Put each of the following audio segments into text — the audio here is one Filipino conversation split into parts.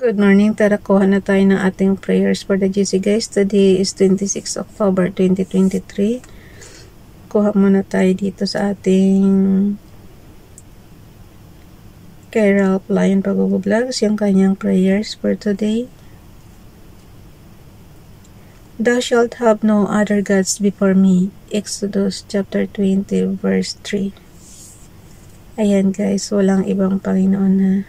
Good morning, tara kuha na tayo ng ating prayers for the GC guys. Today is 26 October 2023. Kuha muna tayo dito sa ating kay Ralph Lion Pag-vlogs, yung kanyang prayers for today. Thou shalt have no other gods before me. Exodus chapter 20 verse 3. Ayan guys, walang ibang Panginoon na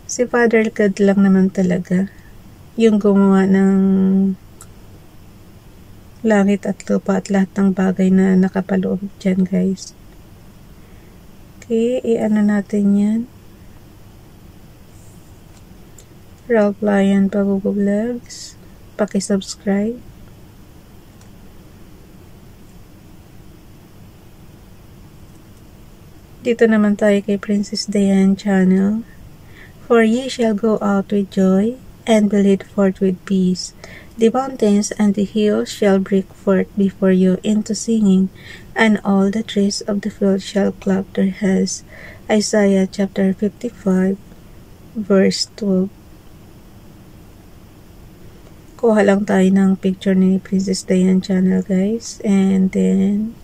si Father God lang naman talaga yung gumawa ng langit at lupa at lahat ng bagay na nakapaloob dyan guys. Okay, i-ano natin yan. Ralph Lion Pag-vlogs, paki-subscribe. Dito naman tayo kay Princess Diane channel. For ye shall go out with joy, and be led forth with peace. The mountains and the hills shall break forth before you into singing, and all the trees of the field shall clap their hands. Isaiah chapter 55, verse 12. Kuha lang tayo ng picture ni Princess Diane channel guys, and then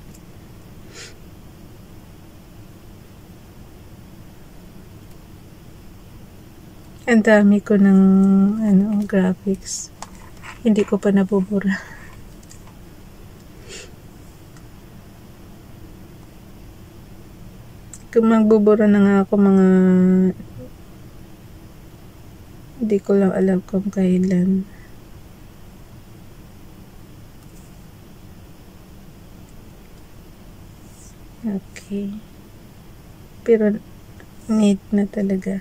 ang dami ko ng graphics. Hindi ko pa nabubura. Kung magbubura na nga ako mga hindi ko lang alam kung kailan. Okay. Pero need na talaga.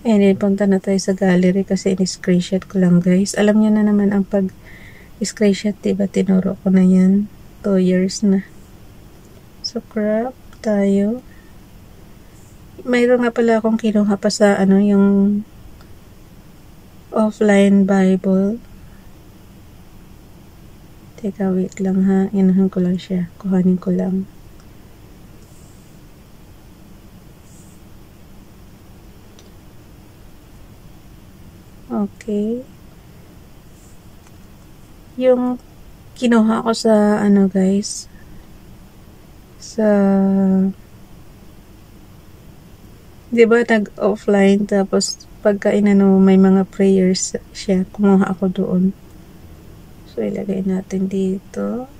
And then, punta na tayo sa gallery kasi in-screenshot ko lang guys. Alam niyo na naman ang pag-screenshot, diba? Tinuro ko na yan. 2 years na. So, crop tayo. Mayroon nga pala akong kinuha pa sa yung offline Bible. Teka, wait lang ha. Inuhan ko lang siya. Kuhanin ko lang. Okay. Yung kinuha ko sa guys, sa 'di ba nag-offline tapos pagka may mga prayers siya, kumuha ako doon. So ilagay natin dito.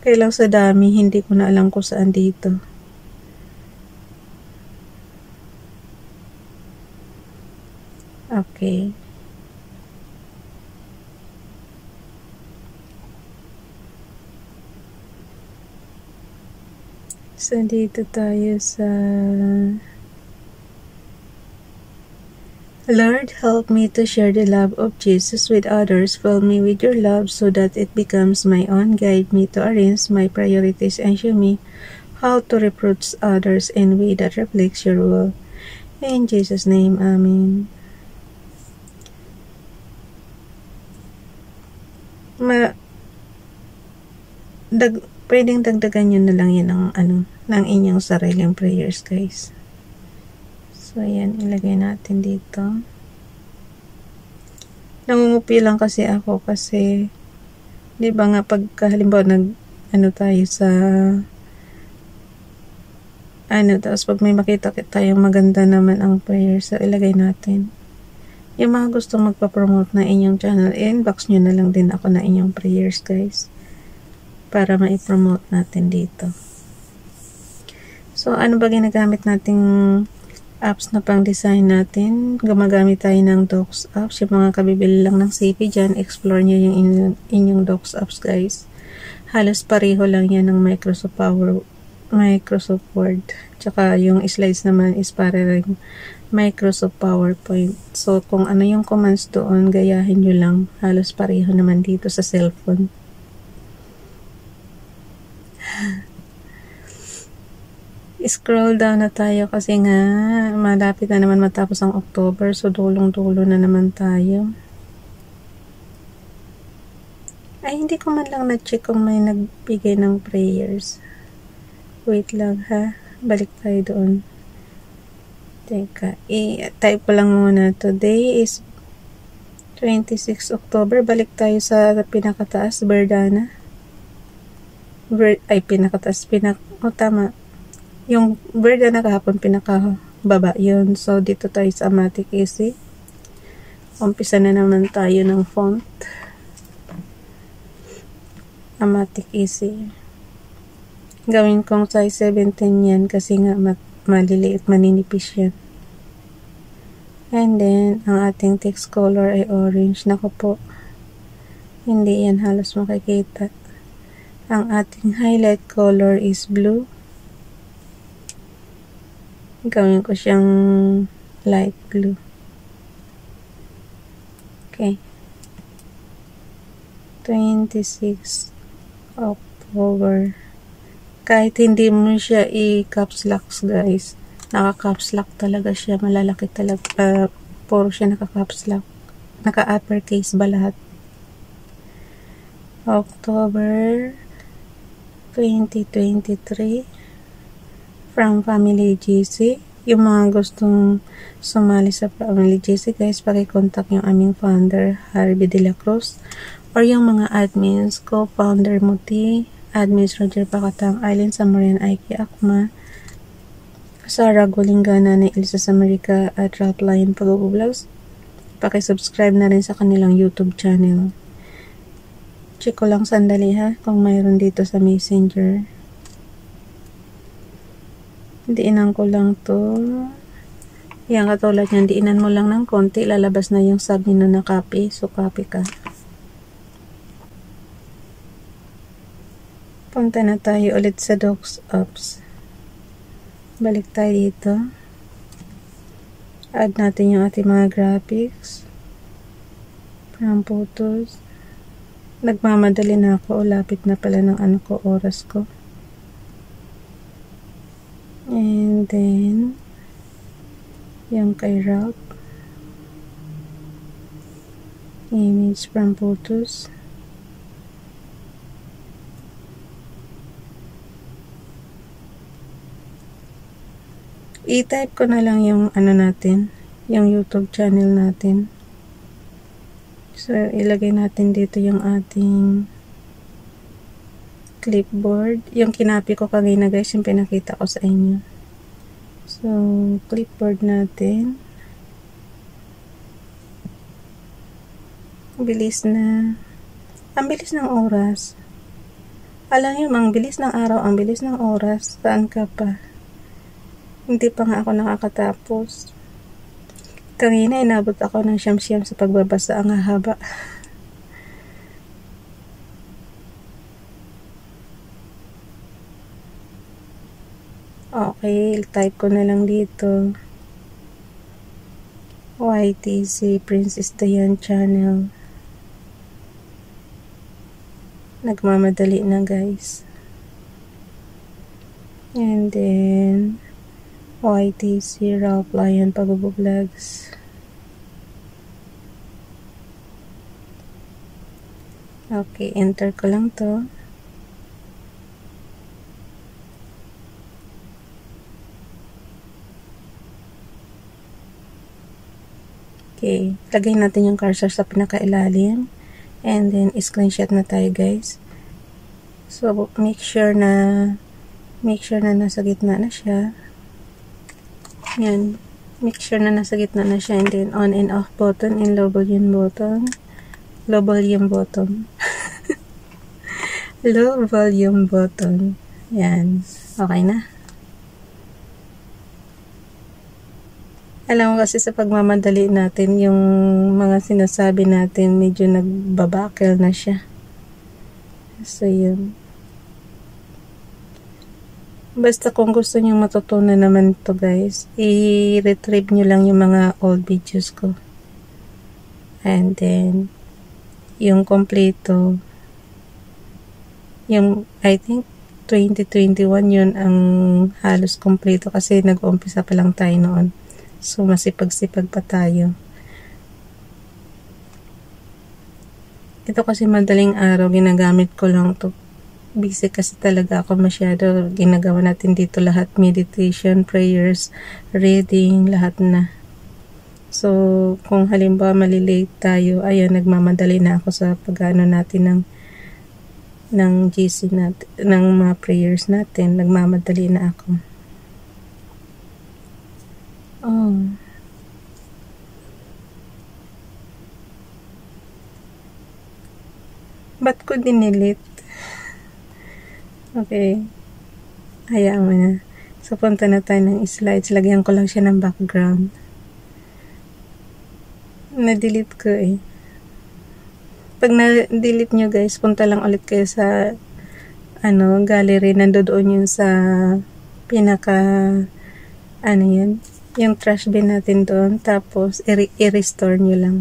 Kailang sa dami, hindi ko na alam kung saan dito. Okay. So, dito tayo sa Lord, help me to share the love of Jesus with others. Fill me with your love so that it becomes my own. Guide me to arrange my priorities and show me how to reproach others in a way that reflects your will. In Jesus' name, Amen. Pwedeng dagdagan nyo na lang yan ng inyong sariling prayers guys. So ayan, ilagay natin dito. Nangungupi lang kasi ako kasi di ba nga pagka halimbawa tayo sa tapos pag may makita tayong maganda naman ang prayers, so ilagay natin. Yung mga gustong magpa-promote na inyong channel, inbox nyo na lang din ako na inyong prayers guys. Para ma-promote natin dito. So, ano ba ginagamit nating apps na pang design natin? Gumagamit tayo ng Docs apps. Yung mga kabibili lang ng CP dyan, explore nyo yung inyong Docs apps guys. Halos pareho lang yan ng Microsoft Word. Tsaka yung slides naman is para rin Microsoft PowerPoint. So, kung ano yung commands doon, gayahin nyo lang. Halos pareho naman dito sa cellphone. Scroll down na tayo kasi nga malapit na naman matapos ang October, so dulong-dulo na naman tayo. Ay, hindi ko man lang na-check kung may nagbigay ng prayers. Wait lang ha. Balik tayo doon. Teka, i-type ko lang muna. Today is 26 October. Balik tayo sa pinakataas, Verdana. Pinakataas. Tama. Yung Verdana kahapon, pinakababa yun. So, dito tayo sa Amatic Easy. Umpisa na naman tayo ng font. Amatic Easy. Gawin kong size 17 yan kasi nga maliliit, maninipis yan. And then, ang ating text color ay orange. Naku po, hindi yan halos makikita. Ang ating highlight color is blue. Gawin ko siyang light blue. Okay. 26 October. Kahit hindi mo siya i-caps lock, guys. Naka-caps lock talaga siya. Malalaki talaga. Puro siya naka-caps lock. Naka-uppercase ba lahat? October 2023. From Family GC. Yung mga gustong sumali sa Family GC, guys, pakicontact yung aming founder, Harvey De La Cruz. Or yung mga admins, co-founder Muti, admins Roger Pacatang, Aileen Samarian, Aiki Akma, Sarah Gulingana na Elsa Samarica at Ralph Lion Pag-Vlogs. Pakisubscribe na rin sa kanilang YouTube channel. Check ko lang sandali ha kung mayroon dito sa Messenger. Diinan ko lang to. Yan, katulad yan, diinan mo lang ng konti, lalabas na yung sub nyo na copy. So copy ka. Punta na tayo ulit sa Docs Apps. Balik tayo dito. Add natin yung ating mga graphics. From photos. Nagmamadali na ako. Lapit na pala ng oras ko. And then, yung kay Ralph. Image from photos. I-type ko na lang yung natin, yung YouTube channel natin. So, ilagay natin dito yung ating clipboard. Yung kinapi ko kanina, guys, yung pinakita ko sa inyo. So, clipboard natin. Bilis na. Ang bilis ng oras. Alam niyo, ang bilis ng araw, ang bilis ng oras. Saan ka pa? Hindi pa nga ako nakakatapos. Kanina, inabot ako ng siyam-siyam sa pagbabasa. Ang haba. Okay, type ko na lang dito. YTC Princess Dayan Channel. Nagmamadali na, guys. And then YTC Ralph Lion Pag-Vlogs. Okay, enter ko lang to. Okay, lagay natin yung cursor sa pinakailalim. And then, screenshot na tayo, guys. So, make sure na nasa gitna na siya. Yan. Make sure na nasa gitna na siya. And then, on and off button and low volume button. Low volume button. Low volume button. Yan. Okay na. Alam mo kasi sa pagmamadali natin, yung mga sinasabi natin, medyo nagbabakel na siya. So, yun. Basta kung gusto nyo matutunan naman to, guys, i-retrieve nyo lang yung mga old videos ko. And then, yung kompleto, yung, I think, 2021 yun ang halos kompleto kasi nag-umpisa pa lang tayo noon. So, masipag-sipag pa tayo. Ito kasi madaling araw, ginagamit ko lang to. Busy kasi talaga ako masyado. Ginagawa natin dito lahat, meditation, prayers, reading, lahat na. So, kung halimbawa malilate tayo, ayan, nagmamadali na ako sa pag-ano natin ng GC natin, ng mga prayers natin. Nagmamadali na ako. Oh. Ba't ko dinilit? Okay. Hayaan mo na. So, punta na tayo ng slides. Lagyan ko lang siya ng background. Na-delete ko eh. Pag na-delete nyo guys, punta lang ulit kayo sa gallery. Nandoon yun sa pinaka yun, yung trash bin natin doon. Tapos, i-restore nyo lang.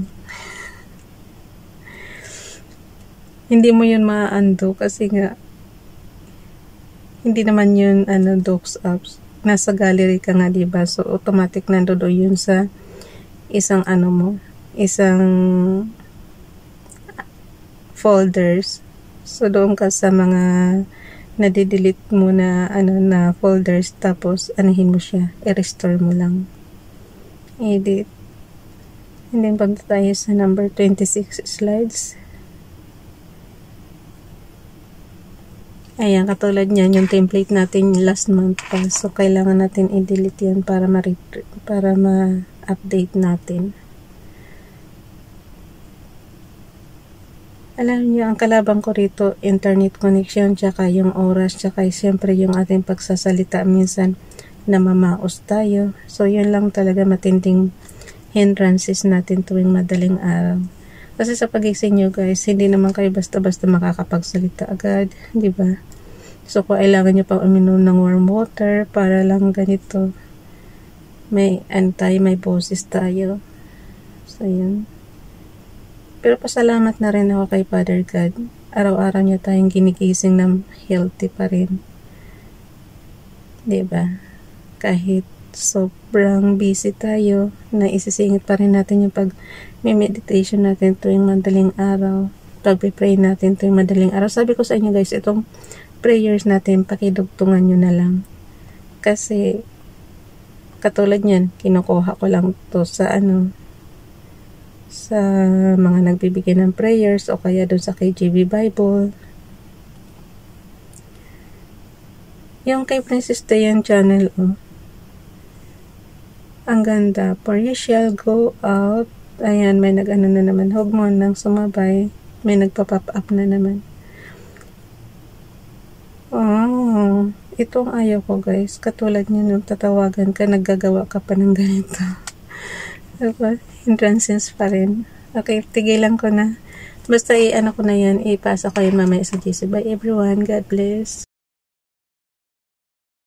Hindi mo yun ma-undo kasi nga hindi naman yun docs apps. Nasa gallery ka nga, diba? So, automatic nandoon yun sa isang isang folders. So, doon ka sa mga nadidelete mo na na folders, tapos anuhin mo siya, i-restore mo lang. Edit. And then, punta tayo sa number 26 slides. Ayan, katulad niyan, yung template natin last month pa. So, kailangan natin i-delete yan para ma-update natin. Alam niyo, ang kalabang ko rito, internet connection, tsaka yung oras, tsaka siyempre yung ating pagsasalita minsan na mamaos tayo. So, yun lang talaga matinding hindrances natin tuwing madaling araw. Kasi sa pagising nyo guys, hindi naman kayo basta-basta makakapagsalita agad, di ba? So, kailangan nyo pang uminom ng warm water para lang ganito. May boses tayo. So, yun. Pero pasalamat na rin ako kay Father God. Araw-araw niya tayong ginigising ng healthy pa rin. Di ba? Kahit sobrang busy tayo, na isisingit pa rin natin yung pag-meditation natin tuwing madaling araw, pag-pray natin tuwing madaling araw. Sabi ko sa inyo guys, itong prayers natin, pakidugtungan nyo na lang. Kasi, katulad yan, kinukuha ko lang to sa sa mga nagbibigay ng prayers o kaya doon sa KJV Bible. Yung kay Princess Dayan channel, ang ganda. For you shall go out. Ayan, may na naman. Huwag mo nang sumabay. May nagpa-pop up na naman. Oh, itong ayaw ko guys. Katulad nyo nung tatawagan ka, naggagawa ka pa ng ganito. Diba? Hindrances pa rin. Okay, tigilan ko na. Basta ko na yan. Ipasa ko yun mamaya sa GC. Bye everyone. God bless.